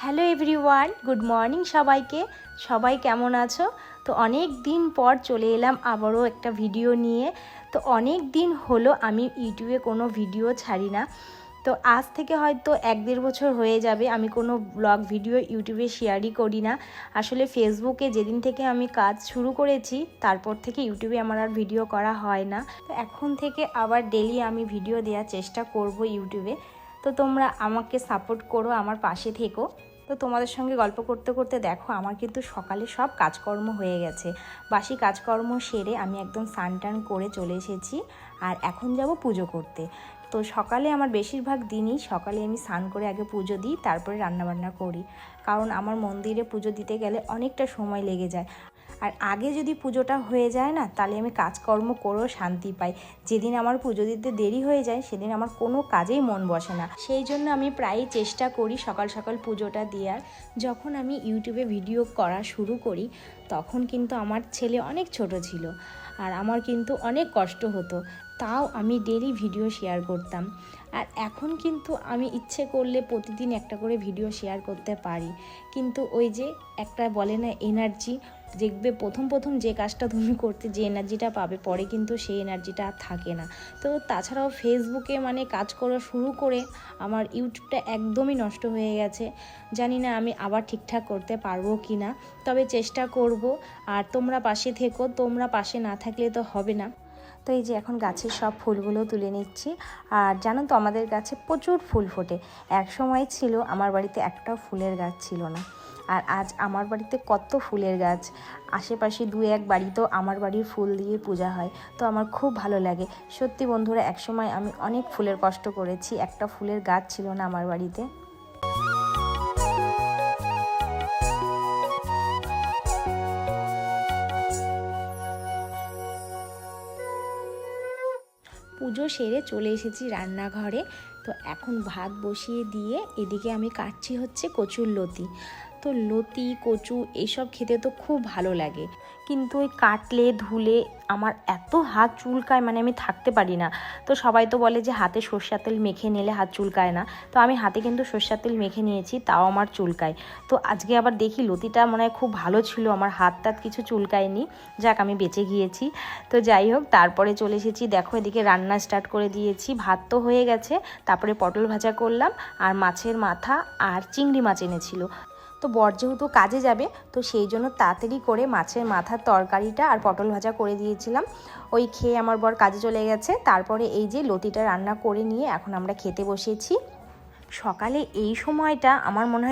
Hello everyone, good morning সবাইকে। সবাই কেমন আছো? তো অনেক দিন পর চলে এলাম আবারও একটা ভিডিও নিয়ে। তো অনেক দিন হলো আমি ইউটিউবে কোনো ভিডিও ছাড়ি না। তো আজ থেকে হয়তো 1-1.5 বছর হয়ে যাবে আমি কোনো ব্লগ ভিডিও ইউটিউবে শেয়ারই করি না। আসলে ফেসবুকে যেদিন থেকে আমি কাজ শুরু করেছি তারপর থেকে ইউটিউবে আমার আর ভিডিও করা হয় না। তো এখন থেকে আবার ডেলি আমি ভিডিও দেওয়ার চেষ্টা করব ইউটিউবে। তো তোমরা আমাকে সাপোর্ট করো, আমার পাশে থেকো। তো তোমাদের সঙ্গে গল্প করতে করতে দেখো আমার কিন্তু সকালে সব কাজকর্ম হয়ে গেছে। বাসি কাজকর্ম সেরে আমি একদম স্নান টান করে চলে এসেছি আর এখন যাব পুজো করতে। তো সকালে আমার বেশিরভাগ দিনই সকালে আমি স্নান করে আগে পুজো দিই, তারপরে রান্নাবান্না করি। কারণ আমার মন্দিরে পুজো দিতে গেলে অনেকটা সময় লেগে যায়। আর আগে যদি পুজোটা হয়ে যায় না, তাহলে আমি কাজকর্ম করেও শান্তি পাই। যেদিন আমার পুজো দিতে দেরি হয়ে যায় সেদিন আমার কোনো কাজেই মন বসে না। সেই জন্য আমি প্রায়ই চেষ্টা করি সকাল সকাল পুজোটা দেওয়ার। যখন আমি ইউটিউবে ভিডিও করা শুরু করি তখন কিন্তু আমার ছেলে অনেক ছোট ছিল আর আমার কিন্তু অনেক কষ্ট হতো, তাও আমি ডেলি ভিডিও শেয়ার করতাম। আর এখন কিন্তু আমি ইচ্ছে করলে প্রতিদিন একটা করে ভিডিও শেয়ার করতে পারি। কিন্তু ওই যে একটা বলে না এনার্জি, দেখবে প্রথম প্রথম যে কাজটা তুমি করতে যে এনার্জিটা পাবে পরে কিন্তু সেই এনার্জিটা আর থাকে না। তো তাছাড়াও ফেসবুকে কাজ করা শুরু করে আমার ইউটিউবটা একদমই নষ্ট হয়ে গেছে। জানি না আমি আবার ঠিকঠাক করতে পারবো কি না, তবে চেষ্টা করব। আর তোমরা পাশে থেকো, তোমরা পাশে না থাকলে তো হবে না। তো এই যে এখন গাছের সব ফুলগুলো তুলে নিচ্ছি। আর জানো তো আমাদের গাছে প্রচুর ফুল ফোটে। এক সময় ছিল আমার বাড়িতে একটাও ফুলের গাছ ছিল না, আর আজ আমার বাড়িতে কত ফুলের গাছ। আশেপাশে 2-1 বাড়িতেও আমার বাড়ির ফুল দিয়ে পূজা হয়। তো আমার খুব ভালো লাগে সত্যি বন্ধুরা। একসময় আমি অনেক ফুলের কষ্ট করেছি, একটা ফুলের গাছ ছিল না আমার বাড়িতে। পুজো সেরে চলে এসেছি রান্নাঘরে। তো এখন ভাত বসিয়ে দিয়ে এদিকে আমি কাটছি হচ্ছে কচুর লতি। তো লতি কচু এইসব খেতে তো খুব ভালো লাগে, কিন্তু ওই কাটলে ধুলে আমার এত হাত চুলকায়, আমি থাকতে পারি না। তো সবাই তো বলে যে হাতে সরষের তেল মেখে নিলে হাত চুলকায় না। তো আমি হাতে কিন্তু সরষের তেল মেখে নিয়েছি, তাও আমার চুলকায়। তো আজকে আবার দেখি লতিটা খুব ভালো ছিল, আমার হাত টাত কিছু চুলকায়নি। যাক আমি বেঁচে গিয়েছি। তো যাই হোক, তারপরে চলে এসেছি। দেখো এদিকে রান্না স্টার্ট করে দিয়েছি। ভাত তো হয়ে গেছে, তারপরে পটল ভাজা করলাম আর মাছের মাথা আর চিংড়ি মাছ এনেছিল। তো বর যেহেতু কাজে যাবে তো সেই জন্য তাড়াতাড়ি করে মাছের মাথার তরকারিটা আর পটল ভাজা করে দিয়েছিলাম। ওই খেয়ে আমার বর কাজে চলে গেছে। তারপরে এই যে লতিটা রান্না করে নিয়ে এখন আমরা খেতে বসেছি। সকালে এই সময়টা আমার মনে হয়